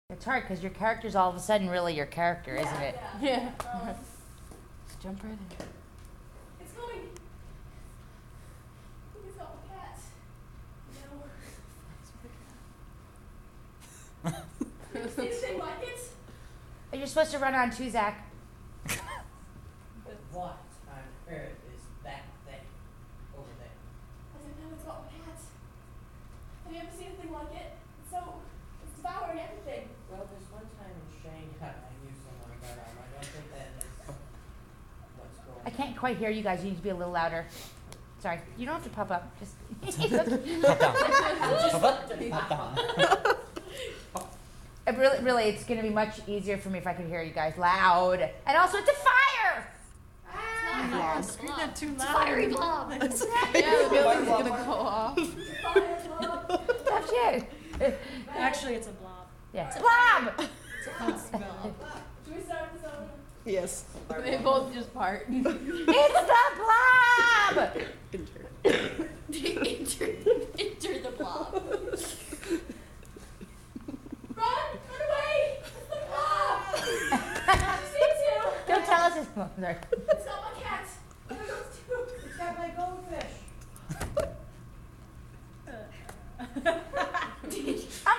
It's hard because your character's all of a sudden really your character, isn't it? Yeah. Just jump right in. It's going. It's got my cat. No. Anything like it? You're supposed to run on too, Zach. What on earth is that thing over there? I don't know. It's got my cat. Have you ever seen anything like it? It's devouring everything. Well, there's one time in Shanghai I knew someone got on. I don't think that is what's going on. I can't quite hear you guys. You need to be a little louder. Sorry. You don't have to pop up. Just Pop down. really, it's going to be much easier for me if I can hear you guys loud. And also, it's a fire! Yeah, scream that too loud. Fiery Blob. Yeah, the building's gonna go off. Fire Blob. Tough shit. Actually, it's a blob. Yeah. Blob! It's a fun spell. Should we start this over? Yes. They both just part. It's the blob! Enter the blob. Run away! It's the blob! Me too! Don't tell us it's... Oh, sorry. It's not my cat. What are those two? It's got my goldfish. I'm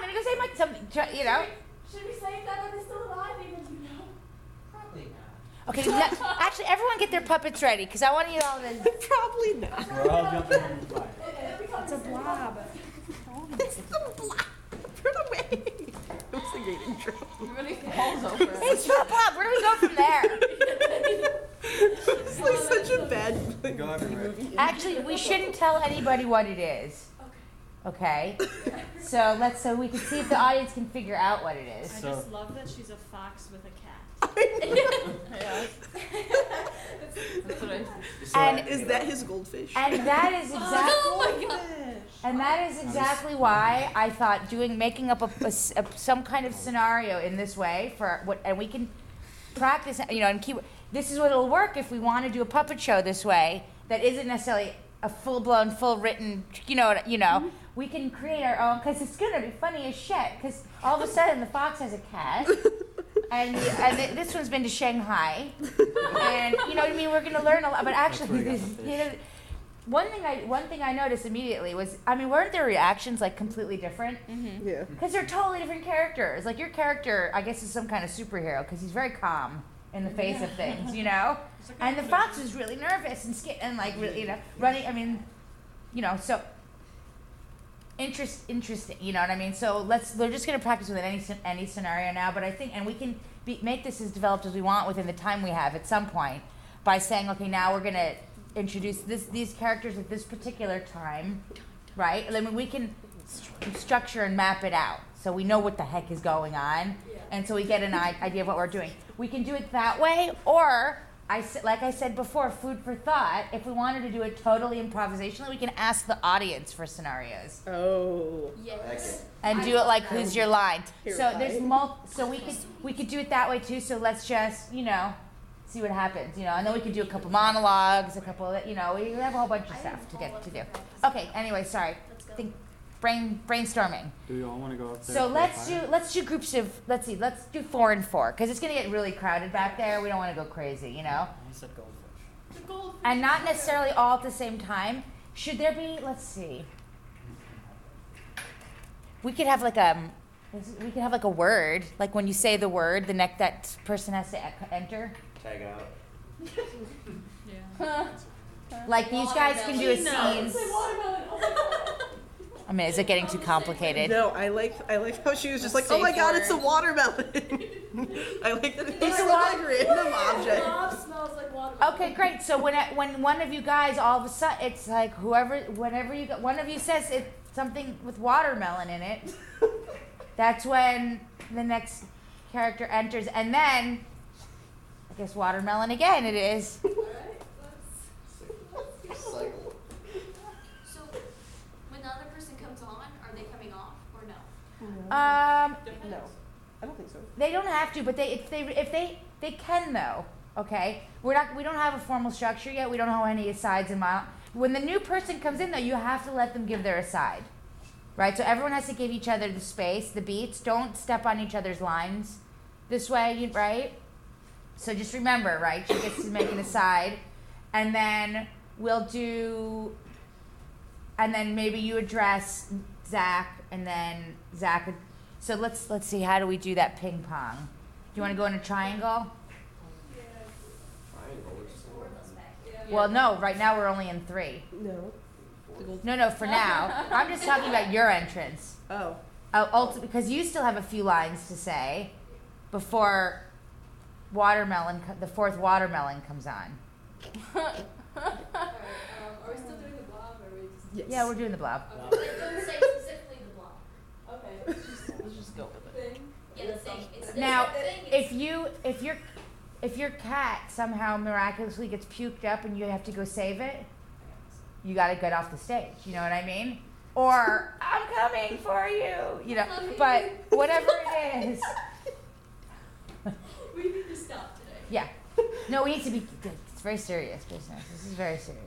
going to go say my... something, you know. Should we save that when they're still alive, even if you know? Probably not. Okay, actually, everyone get their puppets ready, because I want you all to... Probably not. We're all jumping on the fire. It's a blob. It's the blob. Run away. It was a great intro. Everybody falls over. It's the blob! Where do we go from there? It's like such a bad Go everywhere. movie. Actually, we shouldn't tell anybody what it is. Okay? So we can see if the audience can figure out what it is. I So- just love that she's a fox with a cat. Yeah. That's what I And Is that his goldfish? And that is exactly... Oh my god. And that is exactly why I thought making up some kind of scenario in this way and we can practice, and keep. This is what it'll work if we want to do a puppet show this way that isn't necessarily a full-blown, full-written, Mm-hmm. we can create our own, because it's gonna be funny as shit. Because all of a sudden the fox has a cat, and this one's been to Shanghai, and you know what I mean. We're gonna learn a lot, but actually, one thing I noticed immediately was, weren't their reactions like completely different? Mm-hmm. Yeah. Because they're totally different characters. Like your character, I guess, is some kind of superhero because he's very calm in the face of things, And the fox was really nervous and like really, running. So interesting. You know what I mean? So we're just gonna practice with any scenario now. But I think, and we can make this as developed as we want within the time we have at some point by saying, okay, now we're gonna introduce these characters at this particular time, right? And then we can structure and map it out so we know what the heck is going on, and so we get an idea of what we're doing. We can do it that way, or like I said before, food for thought. If we wanted to do it totally improvisationally, we can ask the audience for scenarios Oh. Yes. and do it like who's your line. So Terrifying. there's so we could do it that way too. So let's just see what happens, and then we could do a couple monologues, we have a whole bunch of stuff to do. Okay, anyway, sorry. Think brainstorming. Do we all want to go up there? So for let's do groups of let's do 4 and 4 because it's gonna get really crowded back there. We don't want to go crazy, I said goldfish. The gold. and not necessarily all at the same time. Should there be? Let's see. We could have like a word. Like when you say the word, that person has to enter. Tag out. Yeah. Like these guys can do a Say scene. watermelon. Oh my god. Is it getting too complicated? No, I like how she was just like, oh my god, it's a watermelon. I like that it's a like random object. Blob smells like watermelon. Okay, great. So when one of you guys all of a sudden it's like one of you says it's something with watermelon in it, that's when the next character enters, and then I guess watermelon again. It is. Alright, Cycle. So, when the other person comes on, are they coming off or no? No, I don't think so. They don't have to, but if they can though. Okay, we don't have a formal structure yet. We don't know any asides and miles. When the new person comes in though, you have to let them give their aside. right? So everyone has to give each other the space, the beats. Don't step on each other's lines this way, right? So just remember, right? She gets to make an aside, and then and then maybe you address Zach, and then Zach. So let's see. How do we do that ping pong? Do you want to go in a triangle? Well, no. Right now we're only in 3. No. No. For now, I'm just talking about your entrance. Oh. Because you still have a few lines to say before the 4th watermelon comes on. Alright, are we still doing the blob, or are we just... Yes. Yeah, we're doing the blob. Okay. It doesn't say specifically the blob. Okay. Let's just go with it. Thing. Yeah, the thing. It's Now, the thing. if your cat somehow miraculously gets puked up and you have to go save it, you got to get off the stage. You know what I mean? Or I'm coming for you. You know, but whatever it is. We need to stop today. Yeah. No, we need to be. It's very serious business. This is very serious.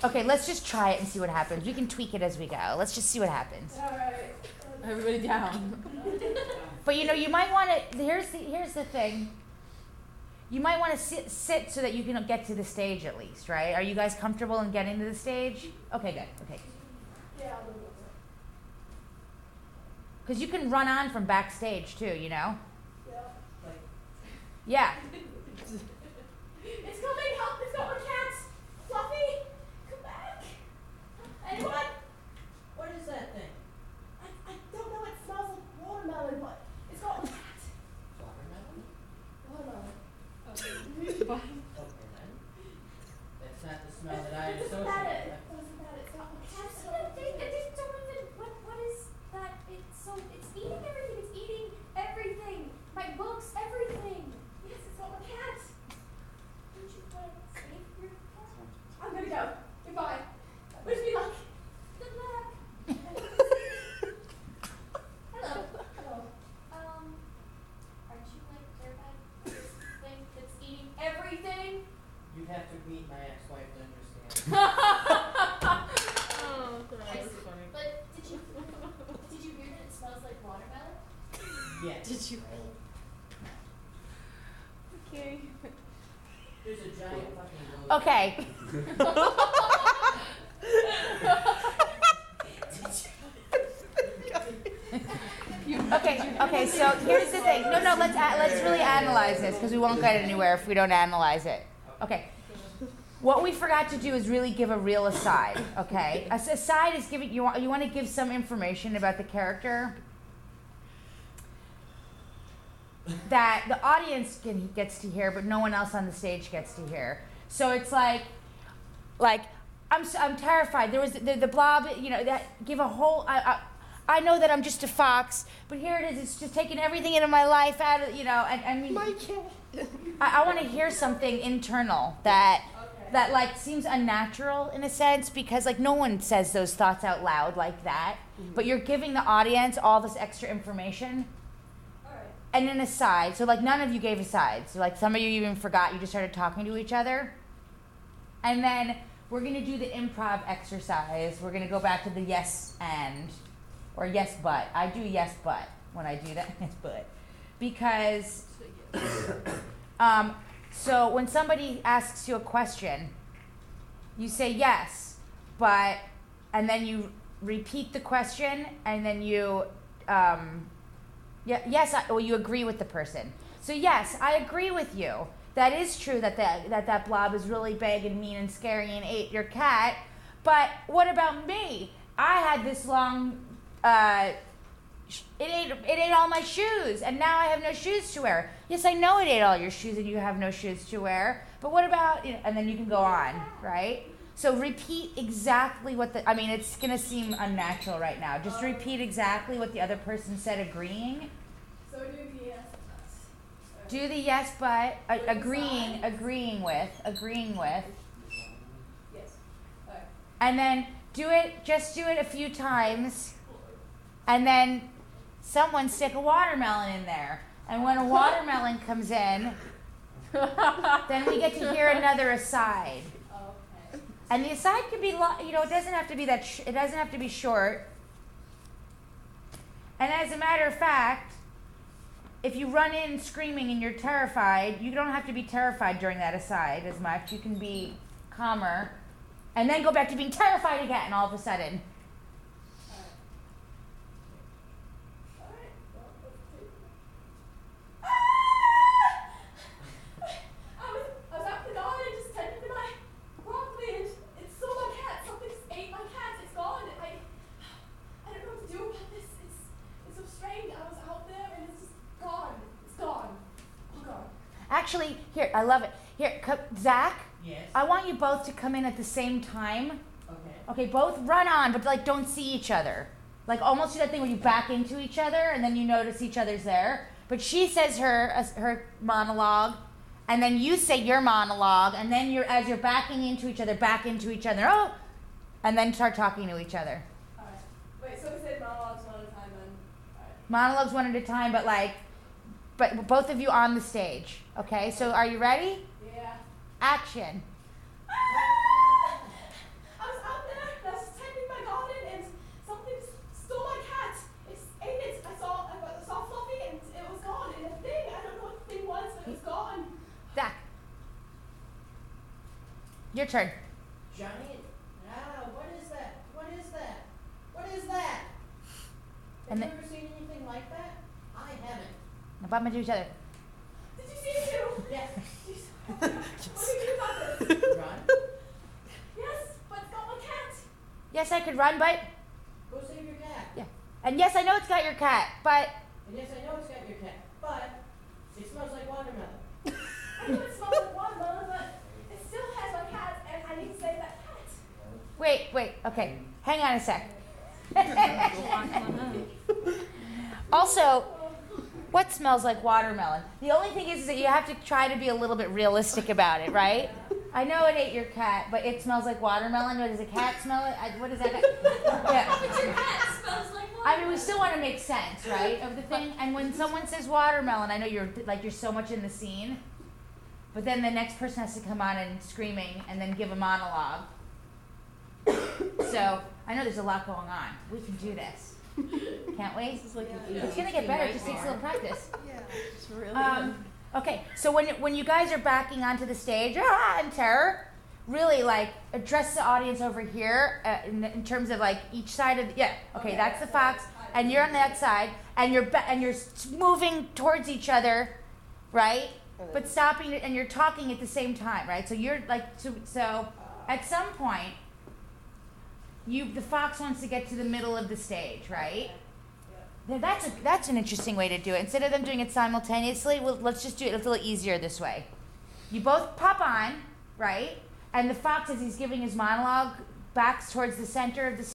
Okay, let's just try it and see what happens. We can tweak it as we go. Let's just see what happens. Alright. Everybody down. But you might want to. Here's the thing. You might want to sit so that you can get to the stage at least, right? Are you guys comfortable in getting to the stage? Okay, good. Okay. Yeah, I'll do it. Because you can run on from backstage too, you know? Yeah. Yeah. It's coming! Help! It's got my cats! Fluffy! Come back! Anyone? What is that thing? I don't know, it smells like watermelon, but it's got my cat. Watermelon? Watermelon. Okay then. That's not the smell that I It doesn't associate matter. with. It doesn't matter. It's got my cat. I've seen that thing. I just don't even. What is that? It's eating everything. It's eating everything. My books, everything. Yes, it's got my cat. Don't you want to save your cat? I'm gonna go. Goodbye. Wish me luck. Good luck. Hello. Hello. Aren't you like terrified of this thing that's eating everything? You'd have to meet my ex-wife to understand. Oh, I that's see. funny. But did you hear that it smells like watermelon? Yes. Did you? Okay. There's a giant fucking load. Okay. Okay, so here's the thing. No, let's really analyze this because we won't get anywhere if we don't analyze it. Okay. What we forgot to do is really give a real aside, okay? Aside is giving you want to give some information about the character that the audience gets to hear, but no one else on the stage gets to hear. So it's like I'm terrified. There was the blob, that give a whole. I know that I'm just a fox, but here it is. It's just taking everything into my life out of, and I mean, My cat. I want to hear something internal that like seems unnatural in a sense because like no one says those thoughts out loud like that, but you're giving the audience all this extra information. Alright. And an aside, so like none of you gave asides. So like some of you even forgot, you just started talking to each other. And then we're gonna do the improv exercise. We're gonna go back to the yes and, or yes but. I do yes but when I do that, yes but. Because, so when somebody asks you a question, you say yes, but, and then you repeat the question, and then you, you agree with the person. So yes, I agree with you. That is true that blob is really big and mean and scary and ate your cat. But what about me? I had this long. It ate all my shoes, and now I have no shoes to wear. Yes, I know it ate all your shoes, and you have no shoes to wear. But what about? And then you can go on, right? So repeat exactly what it's gonna seem unnatural right now. Just repeat exactly what the other person said, agreeing. So we're doing the yes. Do the yes, but agreeing with, Yes. Alright. and then just do it a few times, and then someone stick a watermelon in there. And when a watermelon comes in, then we get to hear another aside. Okay. And the aside can be, it doesn't have to be it doesn't have to be short. And as a matter of fact, if you run in screaming and you're terrified, you don't have to be terrified during that aside as much. You can be calmer and then go back to being terrified again all of a sudden. Alright, well, let's do I was out in the garden just tending to my broccoli and it stole my cat. Something ate my cat. It's gone. I don't know what to do about this. It's so strange. I was out there and it's just gone. It's gone. All gone. Actually, here, I love it. Here, Zach, Yes. I want you both to come in at the same time. Okay. Okay, both run on, but like don't see each other. Like almost do that thing where you back into each other and then you notice each other's there. But she says her monologue, and then you say your monologue, and then as you're backing into each other, back into each other. Oh, and then start talking to each other. Alright. Wait, so we said monologues one at a time then. Alright. Monologues one at a time, but both of you on the stage. Okay, so are you ready? Yeah. Action. I was out there and I was tending my garden and something stole my cat. It ate it. I saw Fluffy and it was gone. And the thing, I don't know what the thing was, but it was gone. Zach. Your turn. Johnny, what is that? What is that? What is that? And Have you ever seen anything like that? I haven't. Now bump into each other. Did you see it too? Yes. Jeez. What do we do about this? Run. Yes, but it's got my cat. Yes, I could run, but Go save your cat. yeah. And yes, I know it's got your cat, but And yes, I know it's got your cat, but it smells like watermelon. I know it smells like watermelon, but it still has my cat and I need to save that cat. wait. Okay, hang on a sec. Also, what smells like watermelon? The only thing is that you have to try to be a little bit realistic about it, right? I know it ate your cat, but it smells like watermelon. What does a cat smell it? What is that? Yeah. But your cat smells like water. I mean, we still want to make sense, right, of the thing. And when someone says watermelon, I know you're so much in the scene, but then the next person has to come on and screaming and then give a monologue. So I know there's a lot going on. We can do this, can't we? This is like It's gonna get better. It just takes a little practice. Yeah. It's really Okay, so when you guys are backing onto the stage in terror, really like address the audience over here in terms of like each side of okay, that's the fox, and you're on that side, and you're moving towards each other, right? But stopping it, and you're talking at the same time, right? So you're like so at some point, the fox wants to get to the middle of the stage, right? Now that's an interesting way to do it. Instead of them doing it simultaneously, let's just do it a little easier this way. You both pop on, right? And the fox, as he's giving his monologue, backs towards the center of the